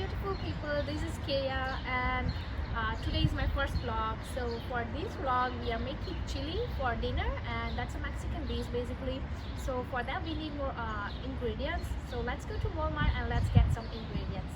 beautiful people, this is Kea and today is my first vlog. So for this vlog we are making chili for dinner, and that's a Mexican dish basically. So for that we need more ingredients. So let's go to Walmart and let's get some ingredients.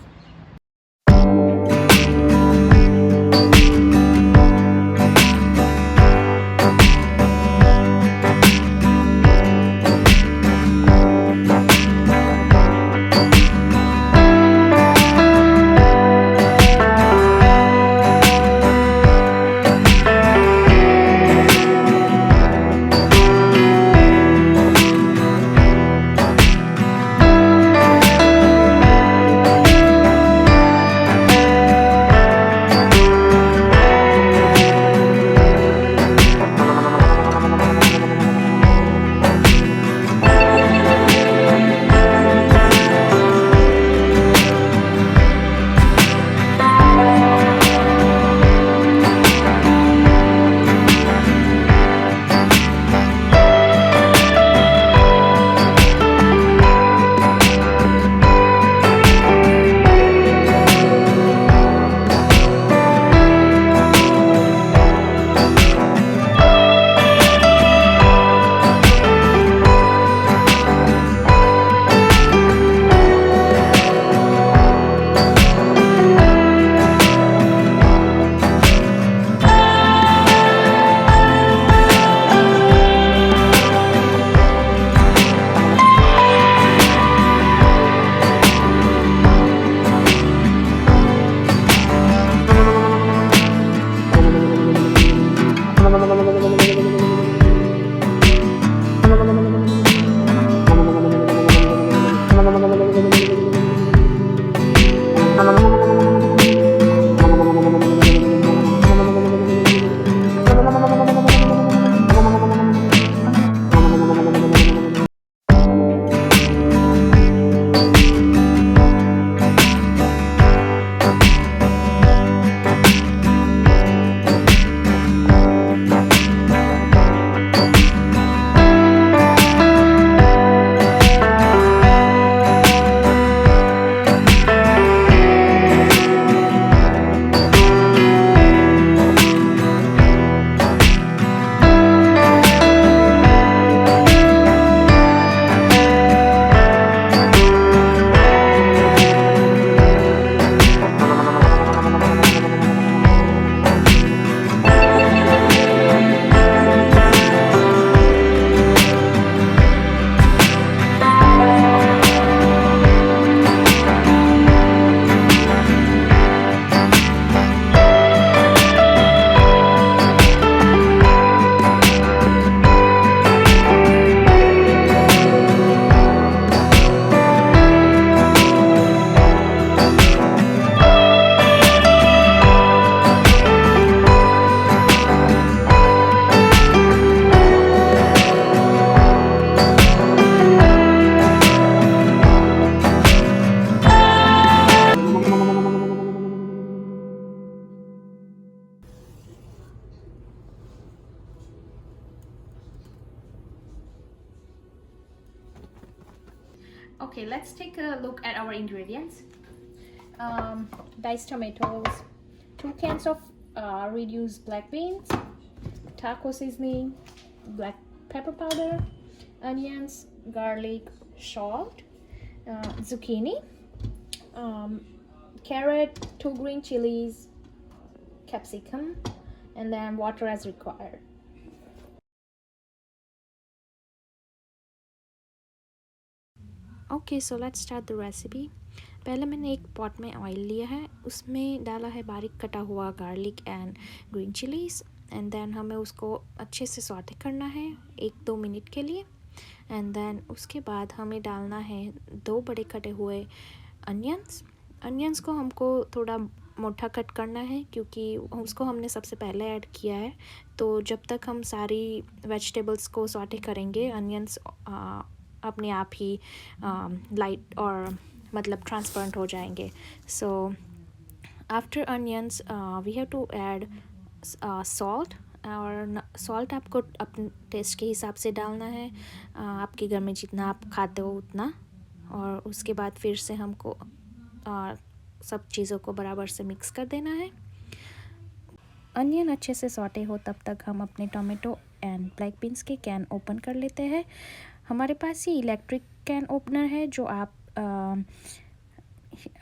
Okay, let's take a look at our ingredients. Diced tomatoes, 2 cans of reduced black beans, taco seasoning, black pepper powder, onions, garlic, salt, zucchini, carrot, 2 green chilies, capsicum, and then water as required. Okay so let's start the recipe. पहले मैंने एक pot में oil लिया है, उसमें डाला है बारीक कटा हुआ garlic and green chillies, and then हमें उसको अच्छे से सॉटे करना है 1-2 मिनट के लिए। एंड देन उसके बाद हमें डालना है 2 बड़े कटे हुए अनियंस को हमको थोड़ा मोटा कट करना है क्योंकि उसको हमने सबसे पहले ऐड किया है। तो जब तक हम सारी वेजिटेबल्स को सॉटे करेंगे, अनियंस अपने आप ही लाइट और मतलब ट्रांसपेरेंट हो जाएंगे। So after onions we have to add salt, और सॉल्ट आपको अपने टेस्ट के हिसाब से डालना है, आपके घर में जितना आप खाते हो उतना। और उसके बाद फिर से हमको सब चीज़ों को बराबर से मिक्स कर देना है। अनियन अच्छे से सॉटे हो तब तक हम अपने टोमेटो एंड ब्लैक बीन्स के कैन ओपन कर लेते हैं। हमारे पास ये इलेक्ट्रिक कैन ओपनर है जो आप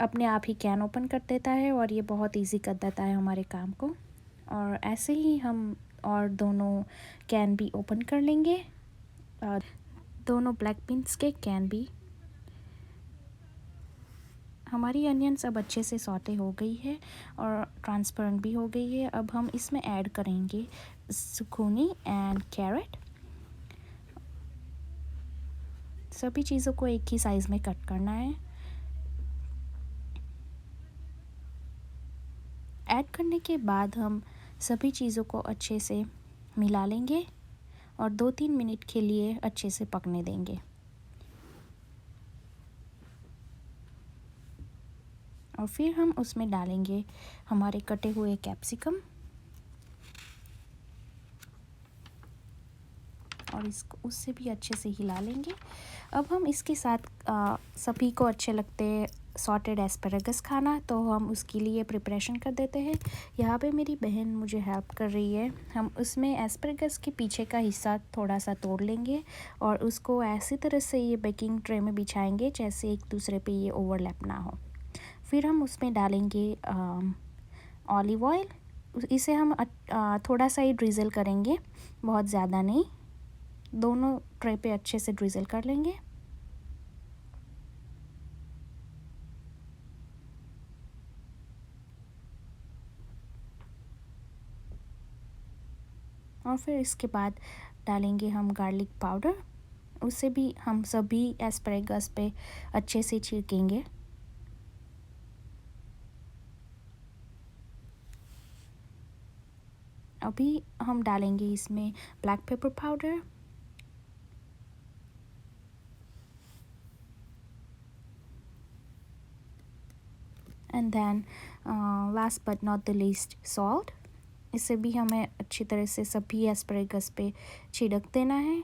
अपने आप ही कैन ओपन कर देता है और ये बहुत इजी कर देता है हमारे काम को। और ऐसे ही हम और दोनों कैन भी ओपन कर लेंगे, और दोनों ब्लैक बीन्स के कैन भी। हमारी अनियंस अब अच्छे से सॉटे हो गई है और ट्रांसपेरेंट भी हो गई है। अब हम इसमें ऐड करेंगे zucchini एंड कैरेट। सभी चीज़ों को एक ही साइज़ में कट करना है। ऐड करने के बाद हम सभी चीज़ों को अच्छे से मिला लेंगे और 2-3 मिनट के लिए अच्छे से पकने देंगे। और फिर हम उसमें डालेंगे हमारे कटे हुए कैप्सिकम और इसको उससे भी अच्छे से हिला लेंगे। अब हम इसके साथ सभी को अच्छे लगते सॉटेड एस्पैरागस खाना, तो हम उसके लिए प्रिपरेशन कर देते हैं। यहाँ पे मेरी बहन मुझे हेल्प कर रही है। हम उसमें एस्पैरागस के पीछे का हिस्सा थोड़ा सा तोड़ लेंगे और उसको ऐसी तरह से ये बेकिंग ट्रे में बिछाएंगे जैसे एक दूसरे पे ये ओवरलैप ना हो। फिर हम उसमें डालेंगे ऑलिव ऑयल। इसे हम थोड़ा सा ही ड्रिज़ल करेंगे, बहुत ज़्यादा नहीं। दोनों ट्रे पे अच्छे से ड्रिज़ल कर लेंगे। और फिर इसके बाद डालेंगे हम गार्लिक पाउडर। उसे भी हम सभी एस्पैरागस पे अच्छे से छिड़केंगे। अभी हम डालेंगे इसमें black pepper powder, and then last but not the least salt. इसे भी हमें अच्छी तरह से सभी एस्पैरागस पे छिड़क देना है।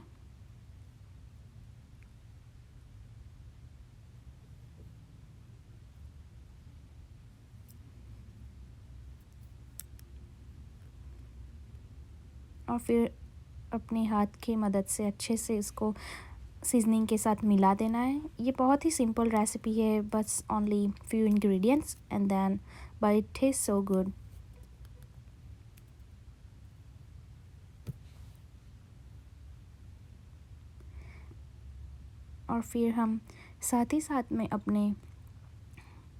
और फिर अपने हाथ की मदद से अच्छे से इसको सीजनिंग के साथ मिला देना है। ये बहुत ही सिंपल रेसिपी है, बस only few ingredients and then but it taste so good. और फिर हम साथ ही साथ में अपने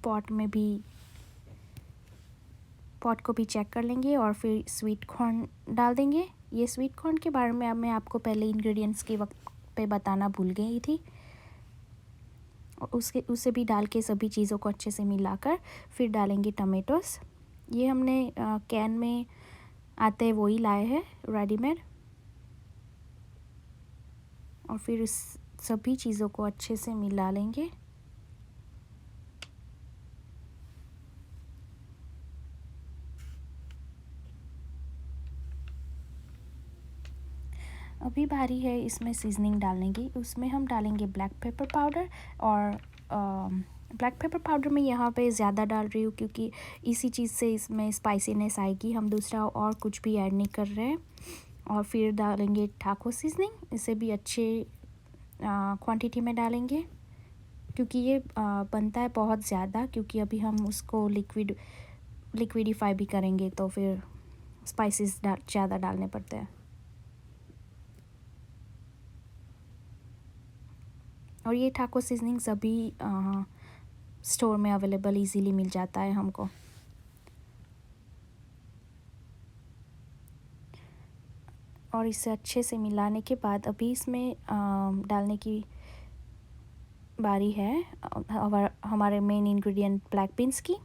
पॉट को भी चेक कर लेंगे और फिर स्वीट कॉर्न डाल देंगे। ये स्वीट कॉर्न के बारे में मैं आपको पहले इंग्रेडिएंट्स के वक्त पे बताना भूल गई थी। और उसे भी डाल के सभी चीज़ों को अच्छे से मिलाकर फिर डालेंगे टमेटोस। ये हमने कैन में आते हैं वही लाए हैं रेडीमेड। और फिर इस सभी चीज़ों को अच्छे से मिला लेंगे। अभी बारी है इसमें सीजनिंग डालने की। उसमें हम डालेंगे ब्लैक पेपर पाउडर। और ब्लैक पेपर पाउडर मैं यहाँ पे ज़्यादा डाल रही हूँ क्योंकि इसी चीज़ से इसमें स्पाइसीनेस आएगी। हम दूसरा और कुछ भी ऐड नहीं कर रहे हैं। और फिर डालेंगे टाको सीजनिंग। इसे भी अच्छे क्वांटिटी में डालेंगे क्योंकि ये बनता है बहुत ज़्यादा, क्योंकि अभी हम उसको लिक्विडिफाई भी करेंगे तो फिर स्पाइसेस ज़्यादा डालने पड़ते हैं। और ये टाको सीजनिंग सभी स्टोर में अवेलेबल इजीली मिल जाता है हमको। और इसे अच्छे से मिलाने के बाद अभी इसमें डालने की बारी है हमारे मेन इंग्रेडिएंट ब्लैक बीन्स की।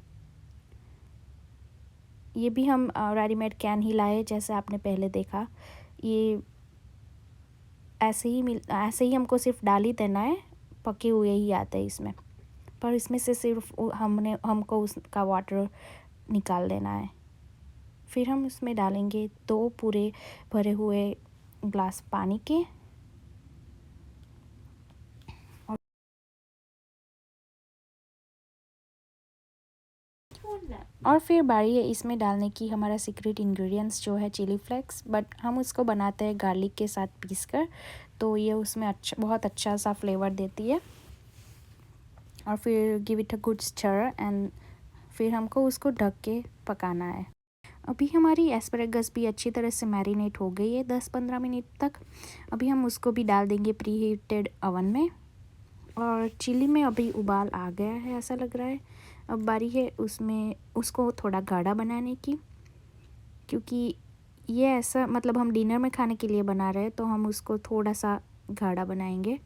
ये भी हम रेडीमेड कैन ही लाए, जैसे आपने पहले देखा। ये ऐसे ही हमको सिर्फ डाल ही देना है, पके हुए ही आते हैं इसमें। पर इसमें से सिर्फ हमको उसका वाटर निकाल देना है। फिर हम इसमें डालेंगे 2 पूरे भरे हुए ग्लास पानी के। और फिर बारी है इसमें डालने की हमारा सीक्रेट इंग्रेडिएंट्स जो है चिली फ्लेक्स, बट हम उसको बनाते हैं गार्लिक के साथ पीस कर, तो ये उसमें बहुत अच्छा सा फ्लेवर देती है। और फिर give it a good stir and फिर हमको उसको ढक के पकाना है। अभी हमारी एस्पैरागस भी अच्छी तरह से मैरिनेट हो गई है 10-15 मिनट तक। अभी हम उसको भी डाल देंगे प्री हीटेड ओवन में। और चिली में अभी उबाल आ गया है ऐसा लग रहा है। अब बारी है उसमें उसको थोड़ा गाढ़ा बनाने की, क्योंकि ये ऐसा मतलब हम डिनर में खाने के लिए बना रहे हैं, तो हम उसको थोड़ा सा गाढ़ा बनाएंगे।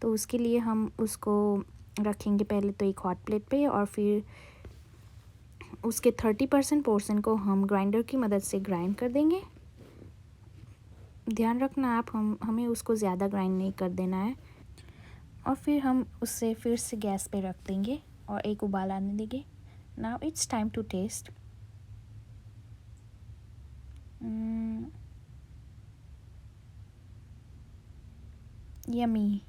तो उसके लिए हम उसको रखेंगे पहले तो एक हॉट प्लेट पे, और फिर उसके 30% पोर्शन को हम ग्राइंडर की मदद से ग्राइंड कर देंगे। ध्यान रखना आप हमें उसको ज़्यादा ग्राइंड नहीं कर देना है। और फिर हम उससे फिर से गैस पे रख देंगे और एक उबाल आने देंगे। Now it's time to taste. Yummy.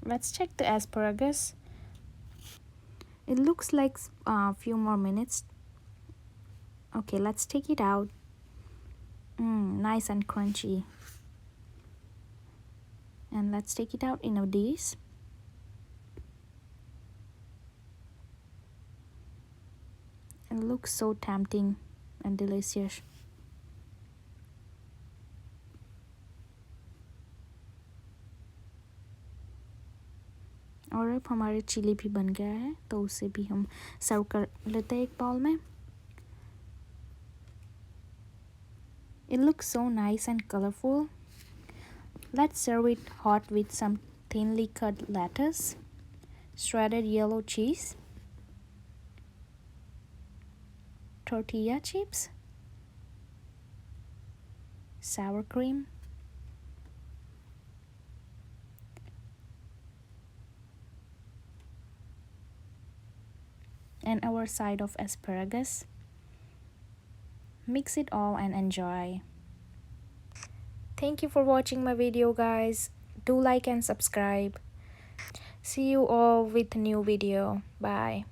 Let's check the asparagus. It looks like a few more minutes. Okay, let's take it out. Nice and crunchy. And let's take it out in a dish. It looks so tempting and delicious. और अब हमारे chilli भी बन गया है, तो उसे भी हम सर्व कर लेते हैं एक बाउल में। It looks so nice and colorful. Let's serve it hot with some thinly cut lettuce, shredded yellow cheese, tortilla chips, sour cream, and our side of asparagus. Mix it all and enjoy. Thank you for watching my video, guys. Do like and subscribe. See you all with a new video. Bye.